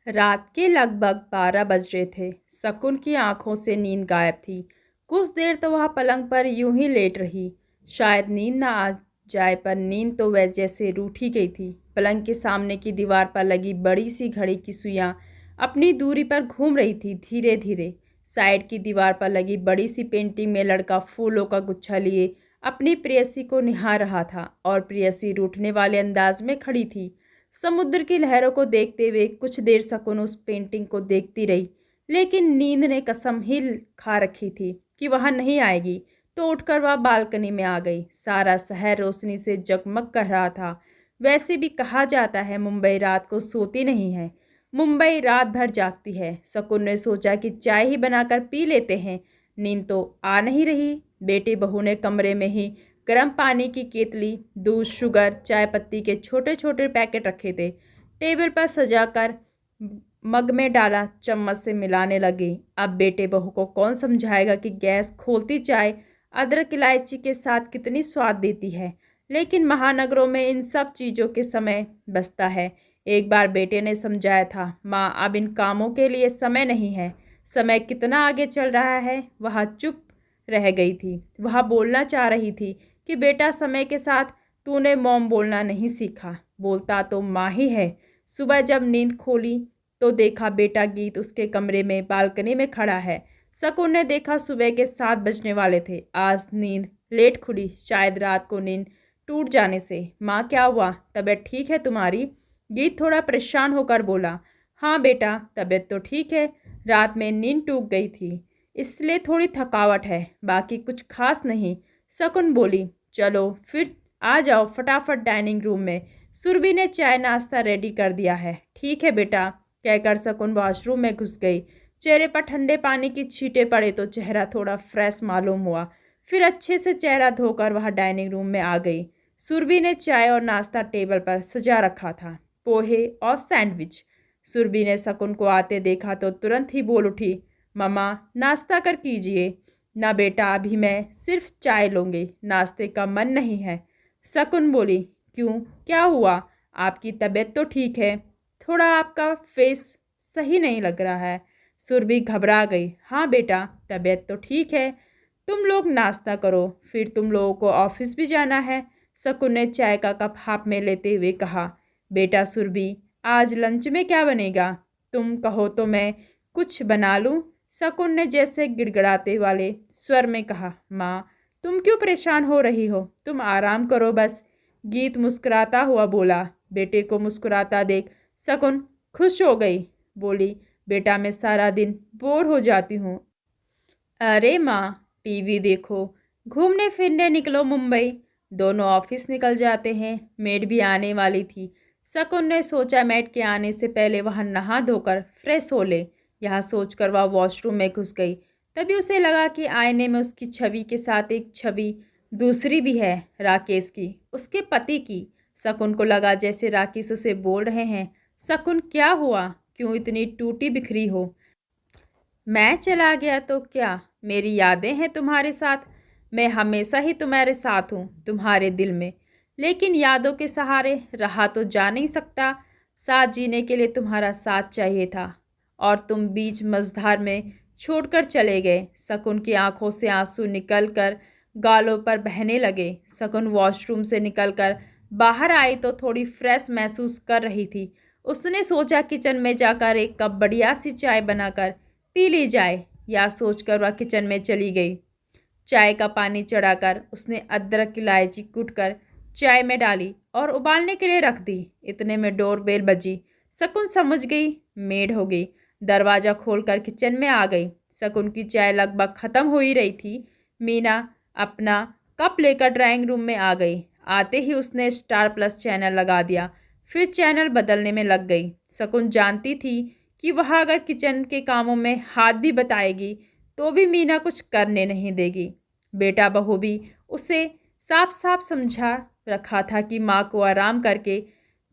रात के लगभग 12 बज रहे थे। शकुन की आंखों से नींद गायब थी। कुछ देर तो वह पलंग पर यूं ही लेट रही। शायद नींद ना आ जाए, पर नींद तो वह जैसे रूठ ही गई थी। पलंग के सामने की दीवार पर लगी बड़ी सी घड़ी की सुइयां अपनी दूरी पर घूम रही थी धीरे धीरे। साइड की दीवार पर लगी बड़ी सी पेंटिंग में लड़का फूलों का गुच्छा लिए अपनी प्रेयसी को निहार रहा था, और प्रेयसी रूठने वाले अंदाज में खड़ी थी। समुद्र की लहरों को देखते हुए कुछ देर शकुन उस पेंटिंग को देखती रही, लेकिन नींद ने कसम ही खा रखी थी कि वह नहीं आएगी। तो उठकर वह बालकनी में आ गई। सारा शहर रोशनी से जगमग कर रहा था। वैसे भी कहा जाता है मुंबई रात को सोती नहीं है, मुंबई रात भर जागती है। शकुन ने सोचा कि चाय ही बनाकर पी लेते हैं, नींद तो आ नहीं रही। बेटे बहू ने कमरे में ही गर्म पानी की केतली, दूध, शुगर, चाय पत्ती के छोटे छोटे पैकेट रखे थे। टेबल पर सजाकर मग में डाला, चम्मच से मिलाने लगी। अब बेटे बहू को कौन समझाएगा कि गैस खोलती चाय अदरक इलायची के साथ कितनी स्वाद देती है। लेकिन महानगरों में इन सब चीज़ों के समय बचता है। एक बार बेटे ने समझाया था, माँ अब इन कामों के लिए समय नहीं है। समय कितना आगे चल रहा है। वह चुप रह गई थी। वह बोलना चाह रही थी कि बेटा, समय के साथ तूने मॉम बोलना नहीं सीखा, बोलता तो माँ ही है। सुबह जब नींद खोली तो देखा बेटा गीत उसके कमरे में बालकनी में खड़ा है। शकुन ने देखा सुबह के 7 बजने वाले थे। आज नींद लेट खुली, शायद रात को नींद टूट जाने से। माँ, क्या हुआ, तबीयत ठीक है तुम्हारी? गीत थोड़ा परेशान होकर बोला। हाँ बेटा, तबीयत तो ठीक है, रात में नींद टूट गई थी, इसलिए थोड़ी थकावट है, बाकी कुछ खास नहीं। शकुन बोली। चलो फिर आ जाओ फटाफट डाइनिंग रूम में, सुरभि ने चाय नाश्ता रेडी कर दिया है। ठीक है बेटा, कहकर शकुन वॉशरूम में घुस गई। चेहरे पर ठंडे पानी की छींटे पड़े तो चेहरा थोड़ा फ्रेश मालूम हुआ। फिर अच्छे से चेहरा धोकर वह डाइनिंग रूम में आ गई। सुरभि ने चाय और नाश्ता टेबल पर सजा रखा था, पोहे और सैंडविच। सुरभि ने शकुन को आते देखा तो तुरंत ही बोल उठी, मम्मा नाश्ता कर कीजिए। ना बेटा, अभी मैं सिर्फ चाय लूँगी, नाश्ते का मन नहीं है। शकुन बोली। क्यों, क्या हुआ? आपकी तबीयत तो ठीक है, थोड़ा आपका फेस सही नहीं लग रहा है। सुरभि घबरा गई। हाँ बेटा, तबीयत तो ठीक है, तुम लोग नाश्ता करो, फिर तुम लोगों को ऑफिस भी जाना है। शकुन ने चाय का कप हाथ में लेते हुए कहा। बेटा सुरभि, आज लंच में क्या बनेगा? तुम कहो तो मैं कुछ बना लूँ? शकुन ने जैसे गिड़गिड़ाते वाले स्वर में कहा। माँ, तुम क्यों परेशान हो रही हो, तुम आराम करो बस। गीत मुस्कुराता हुआ बोला। बेटे को मुस्कुराता देख शकुन खुश हो गई। बोली, बेटा मैं सारा दिन बोर हो जाती हूँ। अरे माँ, टीवी देखो, घूमने फिरने निकलो मुंबई। दोनों ऑफिस निकल जाते हैं, मेड भी आने वाली थी। शकुन ने सोचा मेड के आने से पहले वह नहा धोकर फ्रेश हो ले। यह सोचकर वह वॉशरूम में घुस गई। तभी उसे लगा कि आईने में उसकी छवि के साथ एक छवि दूसरी भी है, राकेश की, उसके पति की। शकुन को लगा जैसे राकेश उसे बोल रहे हैं, शकुन क्या हुआ, क्यों इतनी टूटी बिखरी हो? मैं चला गया तो क्या, मेरी यादें हैं तुम्हारे साथ। मैं हमेशा ही तुम्हारे साथ हूँ, तुम्हारे दिल में। लेकिन यादों के सहारे रहा तो जा नहीं सकता। साथ जीने के लिए तुम्हारा साथ चाहिए था, और तुम बीच मझधार में छोड़कर चले गए। शकुन की आंखों से आंसू निकलकर गालों पर बहने लगे। शकुन वॉशरूम से निकलकर बाहर आई तो थोड़ी फ्रेश महसूस कर रही थी। उसने सोचा किचन में जाकर एक कप बढ़िया सी चाय बनाकर पी ली जाए। या सोचकर वह किचन में चली गई। चाय का पानी चढ़ाकर उसने अदरक इलायची कूटकर चाय में डाली और उबालने के लिए रख दी। इतने में डोरबेल बजी। शकुन समझ गई मेड हो गई। दरवाज़ा खोलकर किचन में आ गई। शकुन की चाय लगभग ख़त्म हो ही रही थी। मीना अपना कप लेकर ड्राइंग रूम में आ गई। आते ही उसने स्टार प्लस चैनल लगा दिया, फिर चैनल बदलने में लग गई। शकुन जानती थी कि वह अगर किचन के कामों में हाथ भी बताएगी तो भी मीना कुछ करने नहीं देगी। बेटा बहू भी उसे साफ साफ समझा रखा था कि माँ को आराम करके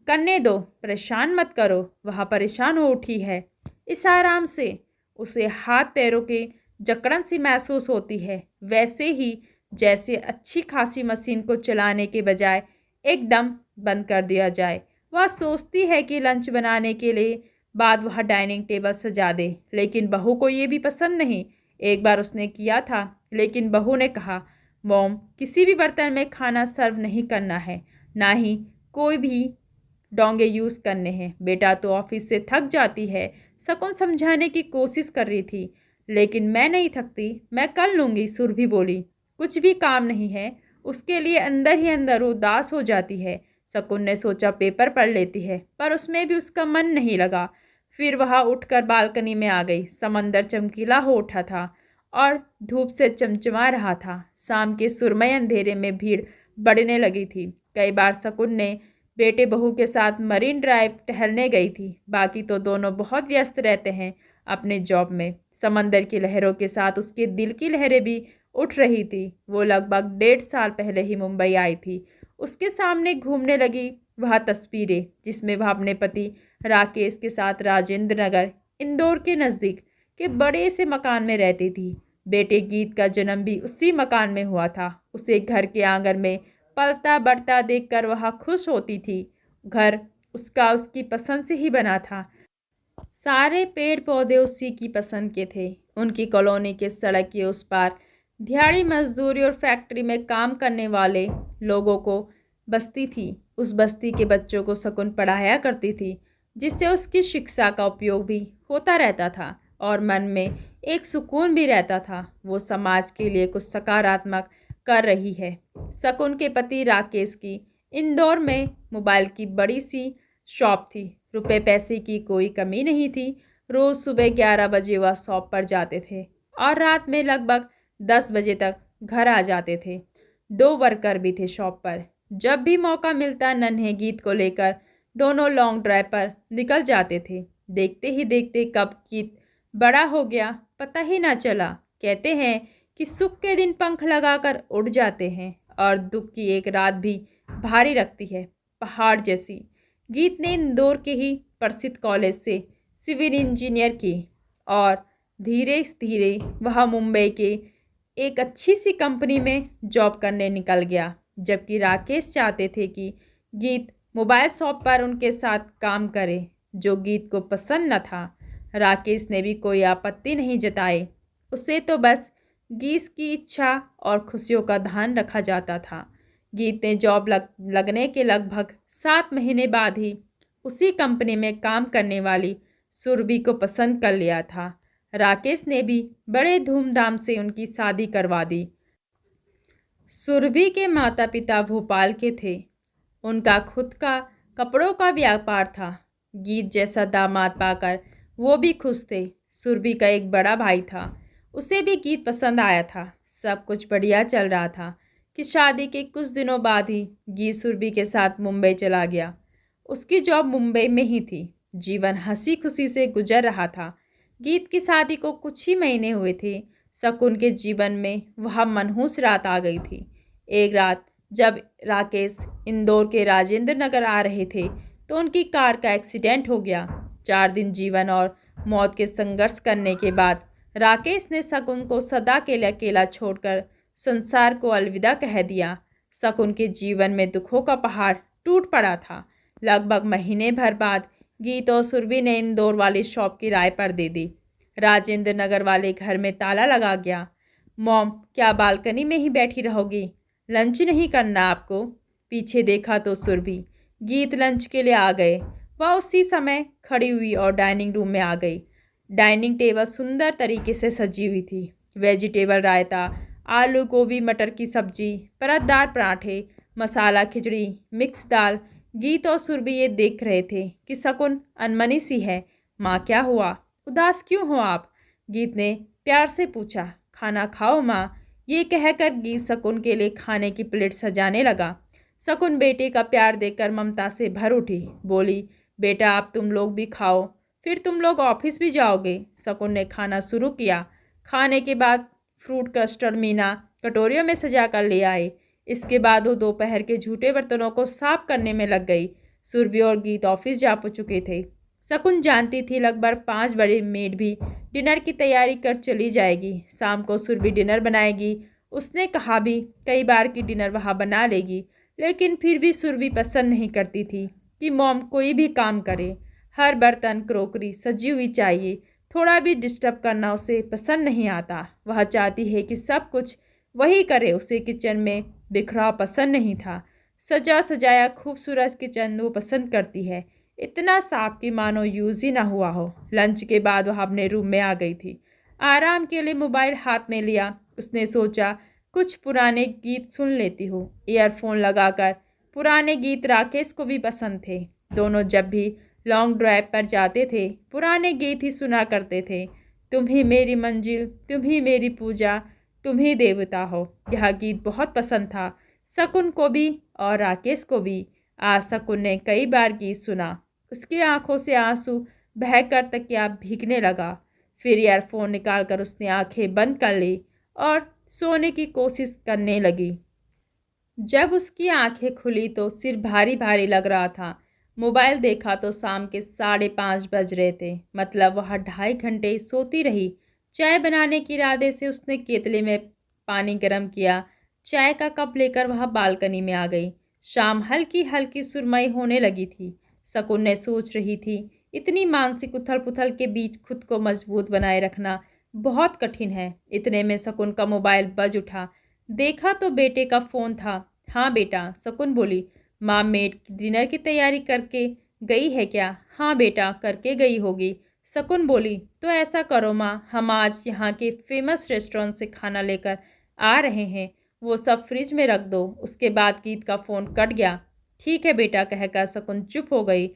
करने दो, परेशान मत करो। वह परेशान हो उठी है। इस आराम से उसे हाथ पैरों के जकड़न सी महसूस होती है, वैसे ही जैसे अच्छी खासी मशीन को चलाने के बजाय एकदम बंद कर दिया जाए। वह सोचती है कि लंच बनाने के लिए बाद वह डाइनिंग टेबल सजा दे, लेकिन बहू को ये भी पसंद नहीं। एक बार उसने किया था, लेकिन बहू ने कहा, मॉम, किसी भी बर्तन में खाना सर्व नहीं करना है, ना ही कोई भी डोंगे यूज़ करने हैं। बेटा तो ऑफिस से थक जाती है। शकुन समझाने की कोशिश कर रही थी। लेकिन मैं नहीं थकती, मैं कर लूँगी, सुरभि बोली। कुछ भी काम नहीं है, उसके लिए अंदर ही अंदर उदास हो जाती है। शकुन ने सोचा पेपर पढ़ लेती है, पर उसमें भी उसका मन नहीं लगा। फिर वह उठकर बालकनी में आ गई। समंदर चमकीला हो उठा था और धूप से चमचमा रहा था। शाम के सुरमई अंधेरे में भीड़ बढ़ने लगी थी। कई बार शकुन ने बेटे बहू के साथ मरीन ड्राइव टहलने गई थी। बाकी तो दोनों बहुत व्यस्त रहते हैं अपने जॉब में। समंदर की लहरों के साथ उसके दिल की लहरें भी उठ रही थी। वो लगभग 1.5 साल पहले ही मुंबई आई थी। उसके सामने घूमने लगी वह तस्वीरें, जिसमें वह अपने पति राकेश के साथ राजेंद्र नगर, इंदौर के नज़दीक के बड़े से मकान में रहती थी। बेटे गीत का जन्म भी उसी मकान में हुआ था। उसे घर के आंगन में पलता बढ़ता देखकर वह खुश होती थी। घर उसका उसकी पसंद से ही बना था। सारे पेड़ पौधे उसी की पसंद के थे। उनकी कॉलोनी के सड़क के उस पार दिहाड़ी मजदूरी और फैक्ट्री में काम करने वाले लोगों को बस्ती थी। उस बस्ती के बच्चों को शकुन पढ़ाया करती थी, जिससे उसकी शिक्षा का उपयोग भी होता रहता था और मन में एक सुकून भी रहता था। वो समाज के लिए कुछ सकारात्मक कर रही है। शकुन के पति राकेश की इंदौर में मोबाइल की बड़ी सी शॉप थी। रुपए पैसे की कोई कमी नहीं थी। रोज़ सुबह 11 बजे वह शॉप पर जाते थे और रात में लगभग 10 बजे तक घर आ जाते थे। 2 वर्कर भी थे शॉप पर। जब भी मौका मिलता नन्हे गीत को लेकर दोनों लॉन्ग ड्राइव पर निकल जाते थे। देखते ही देखते कब गीत बड़ा हो गया पता ही ना चला। कहते हैं कि सुख के दिन पंख लगाकर उड़ जाते हैं और दुख की एक रात भी भारी रखती है, पहाड़ जैसी। गीत ने इंदौर के ही प्रसिद्ध कॉलेज से सिविल इंजीनियर की और धीरे धीरे वह मुंबई के एक अच्छी सी कंपनी में जॉब करने निकल गया। जबकि राकेश चाहते थे कि गीत मोबाइल शॉप पर उनके साथ काम करे, जो गीत को पसंद न था। राकेश ने भी कोई आपत्ति नहीं जताई। उसे तो बस गीत की इच्छा और खुशियों का ध्यान रखा जाता था। गीत ने जॉब लगने के लगभग 7 महीने बाद ही उसी कंपनी में काम करने वाली सुरभि को पसंद कर लिया था। राकेश ने भी बड़े धूमधाम से उनकी शादी करवा दी। सुरभि के माता पिता भोपाल के थे। उनका खुद का कपड़ों का व्यापार था। गीत जैसा दामाद पाकर वो भी खुश थे। सुरभि का एक बड़ा भाई था, उसे भी गीत पसंद आया था। सब कुछ बढ़िया चल रहा था कि शादी के कुछ दिनों बाद ही गीत सुरभि के साथ मुंबई चला गया। उसकी जॉब मुंबई में ही थी। जीवन हंसी खुशी से गुजर रहा था। गीत की शादी को कुछ ही महीने हुए थे। शकुन के जीवन में वह मनहूस रात आ गई थी। एक रात जब राकेश इंदौर के राजेंद्र नगर आ रहे थे तो उनकी कार का एक्सीडेंट हो गया। 4 दिन जीवन और मौत के संघर्ष करने के बाद राकेश ने शकुन को सदा के लिए अकेला छोड़कर संसार को अलविदा कह दिया। शकुन के जीवन में दुखों का पहाड़ टूट पड़ा था। लगभग महीने भर बाद गीत और सुरभि ने इंदौर वाली शॉप किराए पर दे दी। राजेंद्र नगर वाले घर में ताला लगा गया। मॉम, क्या बालकनी में ही बैठी रहोगी? लंच नहीं करना आपको? पीछे देखा तो सुरभि। गीत लंच के लिए आ गए। वह उसी समय खड़ी हुई और डाइनिंग रूम में आ गई। डाइनिंग टेबल सुंदर तरीके से सजी हुई थी। वेजिटेबल रायता, आलू गोभी मटर की सब्जी, परतदार पराठे, मसाला खिचड़ी, मिक्स दाल। गीत और सुरभि ये देख रहे थे कि शकुन अनमनी सी है। माँ, क्या हुआ? उदास क्यों हो आप? गीत ने प्यार से पूछा। खाना खाओ माँ। ये कहकर गीत शकुन के लिए खाने की प्लेट सजाने लगा। शकुन बेटे का प्यार देखकर ममता से भर उठी। बोली, बेटा अब तुम लोग भी खाओ, फिर तुम लोग ऑफिस भी जाओगे। शकुन ने खाना शुरू किया। खाने के बाद फ्रूट कस्टर्ड मीना कटोरियों में सजा कर ले आए। इसके बाद वो दोपहर के झूठे बर्तनों को साफ करने में लग गई। सुरभि और गीत ऑफिस जा चुके थे। शकुन जानती थी लगभग 5 बजे मेड भी डिनर की तैयारी कर चली जाएगी। शाम को सुरभि डिनर बनाएगी। उसने कहा भी कई बार कि डिनर वहाँ बना लेगी, लेकिन फिर भी सुरभि पसंद नहीं करती थी कि मॉम कोई भी काम करे। हर बर्तन क्रोकरी सजी हुई चाहिए। थोड़ा भी डिस्टर्ब करना उसे पसंद नहीं आता। वह चाहती है कि सब कुछ वही करे। उसे किचन में बिखराव पसंद नहीं था। सजा सजाया खूबसूरत किचन वो पसंद करती है। इतना साफ कि मानो यूज़ ही ना हुआ हो। लंच के बाद वह अपने रूम में आ गई थी। आराम के लिए मोबाइल हाथ में लिया। उसने सोचा कुछ पुराने गीत सुन लेती हूँ। ईयरफोन लगाकर पुराने गीत राकेश को भी पसंद थे। दोनों जब भी लॉन्ग ड्राइव पर जाते थे पुराने गीत ही सुना करते थे। तुम ही मेरी मंजिल, तुम ही मेरी पूजा, तुम ही देवता हो। यह गीत बहुत पसंद था शकुन को भी और राकेश को भी। आज शकुन ने कई बार गीत सुना। उसकी आंखों से आंसू बहकर तकिया भीगने लगा। फिर ईयरफोन निकालकर उसने आंखें बंद कर ली और सोने की कोशिश करने लगी। जब उसकी आंखें खुली तो सिर भारी भारी लग रहा था। मोबाइल देखा तो शाम के 5:30 बज रहे थे। मतलब वह 2.5 घंटे सोती रही। चाय बनाने के इरादे से उसने केतली में पानी गर्म किया। चाय का कप लेकर वह बालकनी में आ गई। शाम हल्की हल्की सुरमई होने लगी थी। शकुन ने सोच रही थी इतनी मानसिक उथल पुथल के बीच खुद को मजबूत बनाए रखना बहुत कठिन है। इतने में शकुन का मोबाइल बज उठा। देखा तो बेटे का फ़ोन था। हाँ बेटा, शकुन बोली। माँ मेड डिनर की तैयारी करके गई है क्या? हाँ बेटा, करके गई होगी। शकुन बोली। तो ऐसा करो माँ, हम आज यहाँ के फेमस रेस्टोरेंट से खाना लेकर आ रहे हैं, वो सब फ्रिज में रख दो। उसके बाद गीत का फ़ोन कट गया। ठीक है बेटा कहकर शकुन चुप हो गई।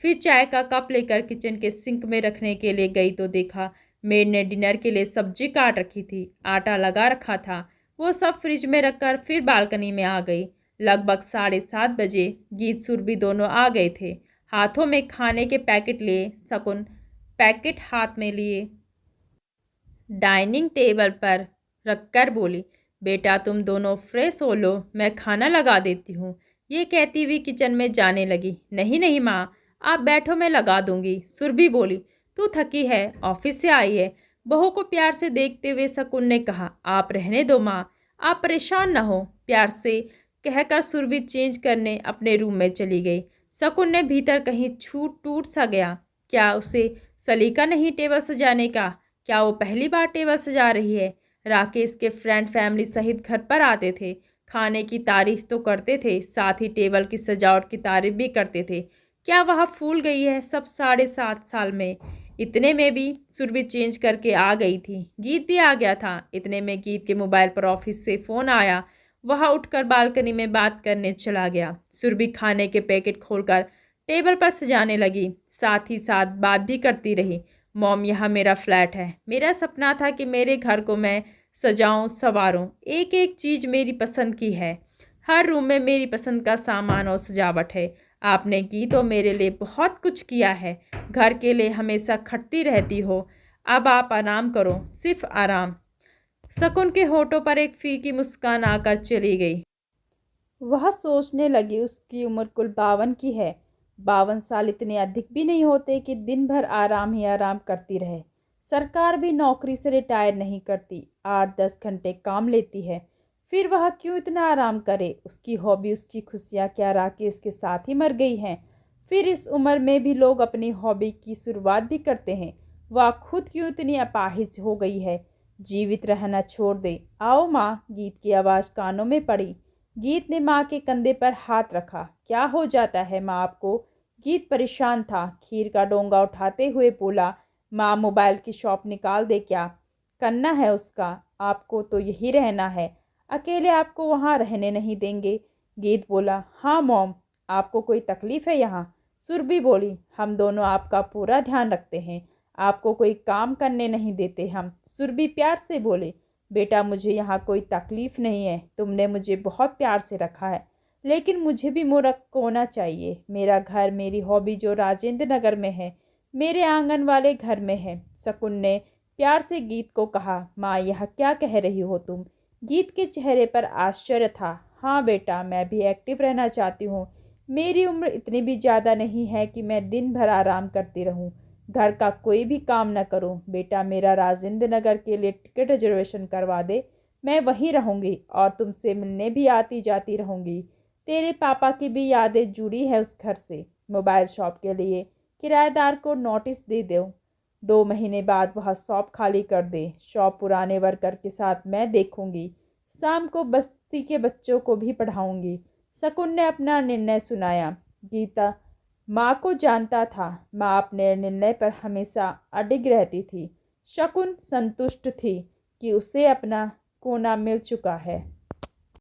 फिर चाय का कप लेकर किचन के सिंक में रखने के लिए गई तो देखा मेड ने डिनर के लिए सब्जी काट रखी थी। आटा लगा रखा था। वो सब फ्रिज में रखकर फिर बालकनी में आ गई। लगभग 7:30 बजे गीत सुरभि दोनों आ गए थे। हाथों में खाने के पैकेट लिए। शकुन पैकेट हाथ में लिए डाइनिंग टेबल पर रखकर बोली, बेटा तुम दोनों फ्रेश हो लो, मैं खाना लगा देती हूँ। ये कहती हुई किचन में जाने लगी। नहीं नहीं माँ, आप बैठो, मैं लगा दूंगी। सुरभि बोली। तू थकी है, ऑफिस से आई है। बहू को प्यार से देखते हुए शकुन ने कहा, आप रहने दो माँ, आप परेशान न हो। प्यार से कहकर सुरभि चेंज करने अपने रूम में चली गई। शकुन ने भीतर कहीं छूट टूट सा गया। क्या उसे सलीका नहीं टेबल सजाने का? क्या वो पहली बार टेबल सजा रही है? राकेश के फ्रेंड फैमिली सहित घर पर आते थे, खाने की तारीफ तो करते थे, साथ ही टेबल की सजावट की तारीफ भी करते थे। क्या वह फूल गई है सब 7.5 साल में? इतने में भी सुरभि चेंज करके आ गई थी। गीत भी आ गया था। इतने में गीत के मोबाइल पर ऑफिस से फ़ोन आया। वह उठकर बालकनी में बात करने चला गया। सुरभि खाने के पैकेट खोलकर टेबल पर सजाने लगी, साथ ही साथ बात भी करती रही। मॉम, यह मेरा फ्लैट है। मेरा सपना था कि मेरे घर को मैं सजाऊं संवारूं। एक एक चीज़ मेरी पसंद की है। हर रूम में मेरी पसंद का सामान और सजावट है। आपने की तो मेरे लिए बहुत कुछ किया है। घर के लिए हमेशा खटती रहती हो। अब आप आराम करो, सिर्फ आराम। शकुन के होठों पर एक फीकी मुस्कान आकर चली गई। वह सोचने लगी उसकी उम्र कुल 52 की है। 52 साल इतने अधिक भी नहीं होते कि दिन भर आराम ही आराम करती रहे। सरकार भी नौकरी से रिटायर नहीं करती, 8-10 घंटे काम लेती है। फिर वह क्यों इतना आराम करे? उसकी हॉबी, उसकी खुशियाँ क्या राकेश के साथ ही मर गई हैं? फिर इस उम्र में भी लोग अपनी हॉबी की शुरुआत भी करते हैं। वह खुद क्यों इतनी अपाहिज हो गई है? जीवित रहना छोड़ दे। आओ माँ, गीत की आवाज़ कानों में पड़ी। गीत ने माँ के कंधे पर हाथ रखा। क्या हो जाता है माँ आपको? गीत परेशान था। खीर का डोंगा उठाते हुए बोला, माँ मोबाइल की शॉप निकाल दे। क्या करना है उसका? आपको तो यही रहना है। अकेले आपको वहाँ रहने नहीं देंगे। गीत बोला, हाँ मॉम, आपको कोई तकलीफ़ है यहाँ? सुरभि बोली, हम दोनों आपका पूरा ध्यान रखते हैं, आपको कोई काम करने नहीं देते हम। सुरभि प्यार से बोले, बेटा मुझे यहाँ कोई तकलीफ़ नहीं है, तुमने मुझे बहुत प्यार से रखा है, लेकिन मुझे भी मूर्ख होना चाहिए। मेरा घर, मेरी हॉबी जो राजेंद्र नगर में है, मेरे आंगन वाले घर में है। शकुन ने प्यार से गीत को कहा, माँ यह क्या कह रही हो तुम? गीत के चेहरे पर आश्चर्य था। हाँ बेटा, मैं भी एक्टिव रहना चाहती हूँ। मेरी उम्र इतनी भी ज़्यादा नहीं है कि मैं दिन भर आराम करती रहूँ, घर का कोई भी काम न करूँ। बेटा मेरा राजेंद्र नगर के लिए टिकट रिजर्वेशन करवा दे, मैं वहीं रहूँगी और तुमसे मिलने भी आती जाती रहूँगी। तेरे पापा की भी यादें जुड़ी है उस घर से। मोबाइल शॉप के लिए किराएदार को नोटिस दे दो, 2 महीने बाद वह शॉप खाली कर दे। शॉप पुराने वर्कर के साथ मैं देखूंगी। शाम को बस्ती के बच्चों को भी पढ़ाऊंगी। शकुन ने अपना निर्णय सुनाया। गीता माँ को जानता था। माँ अपने निर्णय पर हमेशा अडिग रहती थी। शकुन संतुष्ट थी कि उसे अपना कोना मिल चुका है।